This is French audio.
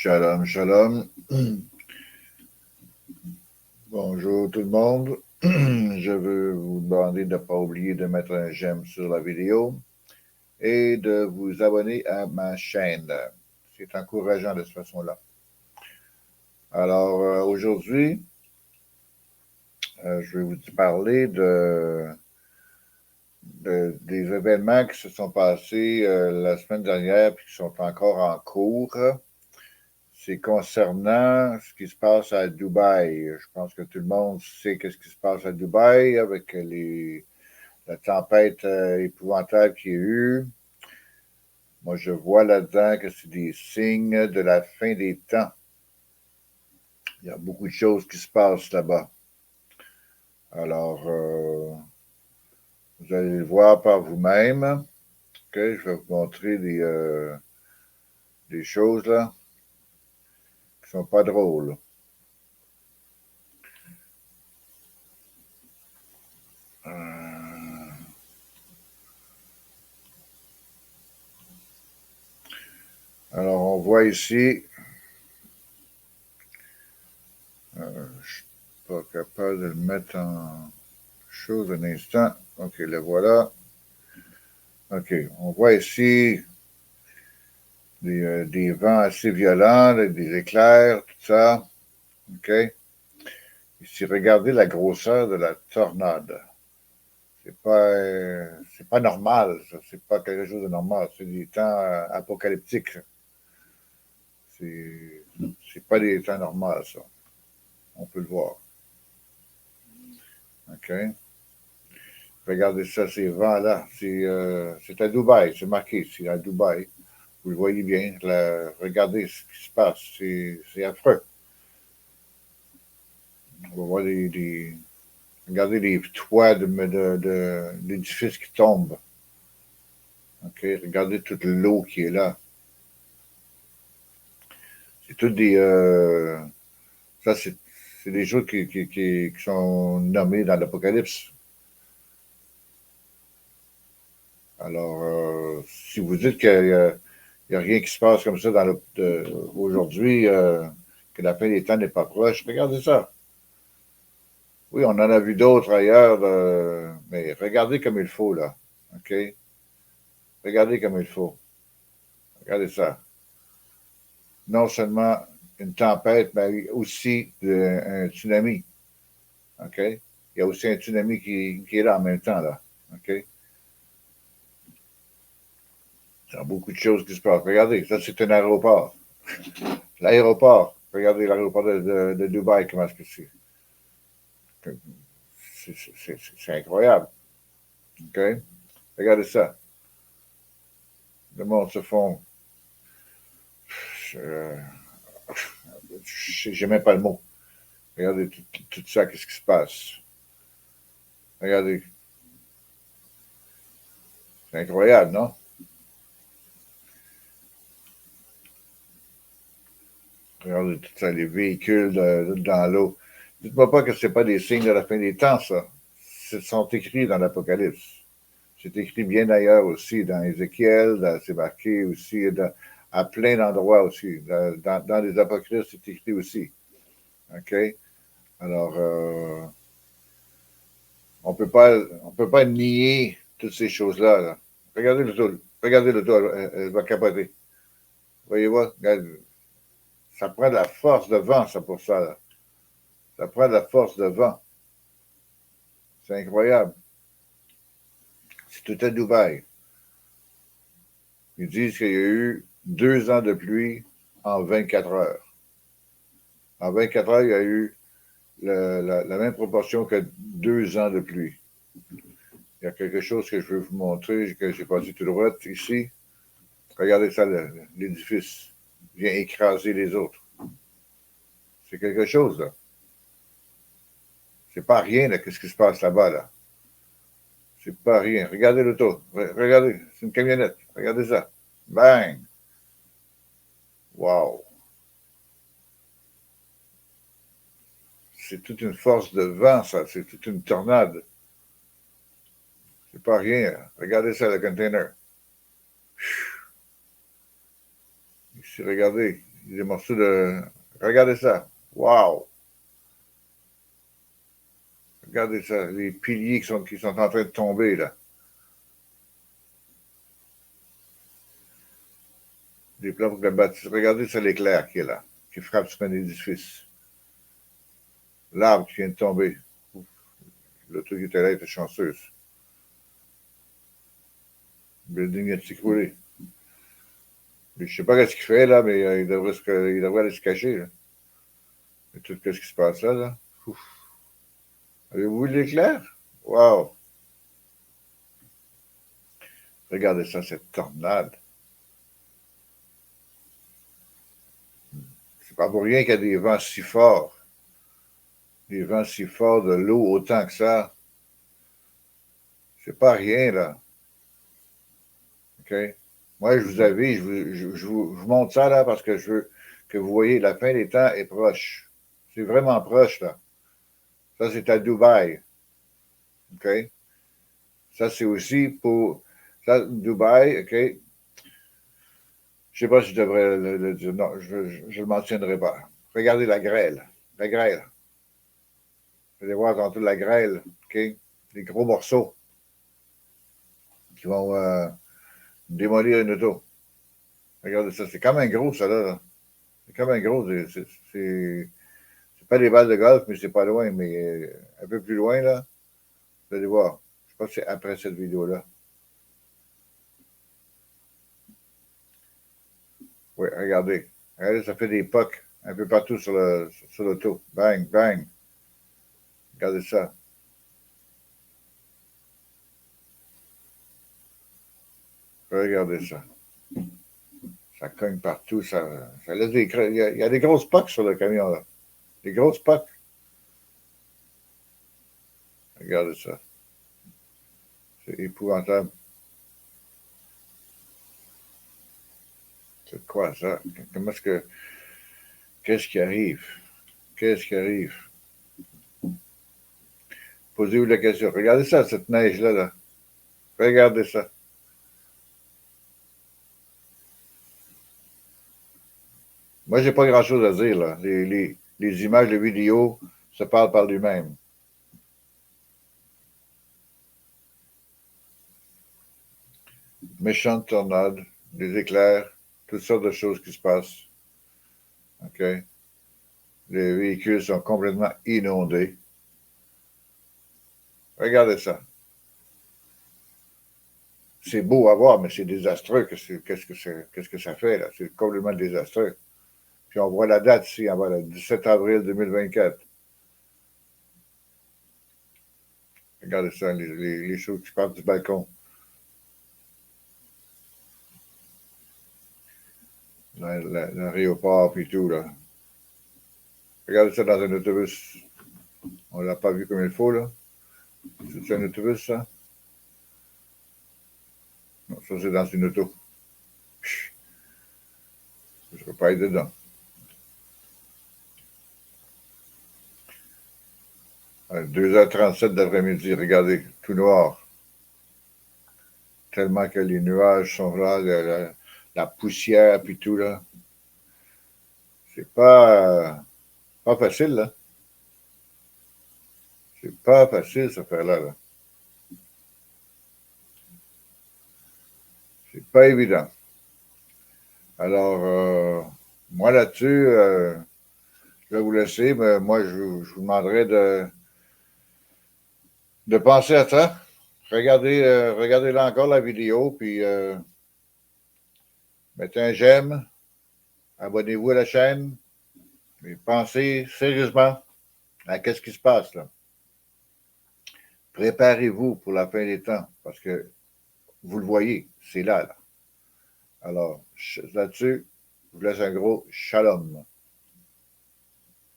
Shalom, shalom. Bonjour tout le monde. Je veux vous demander de ne pas oublier de mettre un j'aime sur la vidéo et de vous abonner à ma chaîne. C'est encourageant de cette façon-là. Alors, aujourd'hui, je vais vous parler des événements qui se sont passés la semaine dernière et qui sont encore en cours. C'est concernant ce qui se passe à Dubaï. Je pense que tout le monde sait ce qui se passe à Dubaï avec la tempête épouvantable qu'il y a eu. Moi, je vois là-dedans que c'est des signes de la fin des temps. Il y a beaucoup de choses qui se passent là-bas. Alors, vous allez le voir par vous-même. Okay? Je vais vous montrer des choses là qui sont pas drôles. Alors, on voit ici, je ne suis pas capable de le mettre en chose un instant. OK, le voilà. OK, on voit ici des vents assez violents, des éclairs, tout ça. OK. Ici, regardez la grosseur de la tornade. C'est pas normal, ça. C'est pas quelque chose de normal. C'est des temps apocalyptiques. C'est pas des temps normaux, ça. On peut le voir. OK. Regardez ça, ces vents-là. C'est à Dubaï, c'est marqué, c'est à Dubaï. Vous le voyez bien. Là, regardez ce qui se passe. C'est affreux. On va voir regardez les toits d'édifices qui tombent. OK. Regardez toute l'eau qui est là. C'est tout des. Ça, c'est des choses qui sont nommées dans l'Apocalypse. Alors, si vous dites qu'il n'y a rien qui se passe comme ça aujourd'hui, que la fin des temps n'est pas proche, regardez ça. Oui, on en a vu d'autres ailleurs, mais regardez comme il faut, là. OK? Regardez comme il faut. Regardez ça. Non seulement une tempête, mais aussi un tsunami. OK? Il y a aussi un tsunami qui est là en même temps, là. OK? Il y a beaucoup de choses qui se passent. Regardez, ça, c'est un aéroport. L'aéroport. Regardez l'aéroport de Dubaï, comment est-ce que c'est. C'est incroyable. OK? Regardez ça. Le monde se fond. J'ai même pas le mot. Regardez tout ça, qu'est-ce qui se passe. Regardez. C'est incroyable, non? Regardez tout ça, les véhicules dans l'eau. Dites-moi pas que ce n'est pas des signes de la fin des temps, ça. Ils sont écrits dans l'Apocalypse. C'est écrit bien ailleurs aussi, dans Ézéchiel, c'est marqué aussi à plein d'endroits aussi. Dans les Apocalypses, c'est écrit aussi. OK? Alors, on peut pas nier toutes ces choses-là. Là. Regardez le tour, elle va capoter. Voyez-vous, ça prend de la force de vent, ça, pour ça. Là. Ça prend de la force de vent. C'est incroyable. C'est tout à Dubaï. Ils disent qu'il y a eu 2 ans de pluie en 24 heures. En 24 heures, il y a eu la même proportion que 2 ans de pluie. Il y a quelque chose que je veux vous montrer, que j'ai pas dit tout droit ici. Regardez ça, l'édifice vient écraser les autres. C'est quelque chose, là. C'est pas rien, là, qu'est-ce qui se passe là-bas, là. C'est pas rien. Regardez l'auto. Regardez, c'est une camionnette. Regardez ça. Bang! Wow! C'est toute une force de vent, ça. C'est toute une tornade. C'est pas rien. Regardez ça, le container. Ici, regardez. des morceaux de... Regardez ça. Wow! Regardez ça. Les piliers qui sont en train de tomber, là. Des plans pour la bâtisse. Regardez ça, l'éclair qui est là, qui frappe sur un édifice. L'arbre qui vient de tomber. Le truc qui était là était chanceuse. Le building vient de s'écrouler. Je ne sais pas ce qu'il fait là, mais il devrait aller se cacher. Là. Et tout ce qui se passe là. Avez-vous vu l'éclair? Wow! Regardez ça, cette tornade. C'est pas pour rien qu'il y a des vents si forts. Des vents si forts de l'eau autant que ça. C'est pas rien, là. OK? Moi, je vous avise, je vous montre ça, là, parce que je veux que vous voyez, la fin des temps est proche. C'est vraiment proche, là. Ça, c'est à Dubaï. OK? Ça, c'est aussi pour... Ça, Dubaï, OK? Je ne sais pas si je devrais le dire. Non, je ne le mentionnerai pas. Regardez la grêle. La grêle. Vous allez voir tantôt la grêle, OK? Des gros morceaux qui vont démolir une auto. Regardez ça. C'est comme un gros, ça, là. C'est comme un gros. C'est pas des balles de golf, mais c'est pas loin. Mais un peu plus loin, là, vous allez voir. Je pense que c'est après cette vidéo-là. Oui, regardez. Regardez, ça fait des pocs un peu partout sur l'auto. Bang, bang. Regardez ça. Regardez ça. Ça cogne partout. Ça laisse des creux. Il y a des grosses pocs sur le camion, là. Des grosses pocs. Regardez ça. C'est épouvantable. C'est quoi ça? Comment est-ce que. Qu'est-ce qui arrive? Qu'est-ce qui arrive? Posez-vous la question. Regardez ça, cette neige-là. Là. Regardez ça. Moi, j'ai pas grand-chose à dire. Là. Les images, les vidéos se parlent par lui-même. Méchante tornade, des éclairs, toutes sortes de choses qui se passent. OK? Les véhicules sont complètement inondés. Regardez ça. C'est beau à voir, mais c'est désastreux. Qu'est-ce que ça fait, là? C'est complètement désastreux. Puis on voit la date ici, on voit le 17 avril 2024. Regardez ça, les choses qui partent du balcon. L'aéroport, puis tout, là. Regardez ça dans un autobus. On ne l'a pas vu comme il faut, là. C'est un autobus, ça? Non, ça, c'est dans une auto. Je ne peux pas être dedans. 2h37 d'après-midi, regardez, tout noir. Tellement que les nuages sont là, la poussière, puis tout, là. C'est pas facile, là. C'est pas facile, cette affaire-là. Là. C'est pas évident. Alors, moi, là-dessus, je vais vous laisser, mais moi, je vous demanderai de penser à ça. Regardez là encore la vidéo, puis mettez un j'aime, abonnez-vous à la chaîne, et pensez sérieusement à qu'est-ce qui se passe là. Préparez-vous pour la fin des temps, parce que vous le voyez, c'est là. Alors, là-dessus, je vous laisse un gros shalom.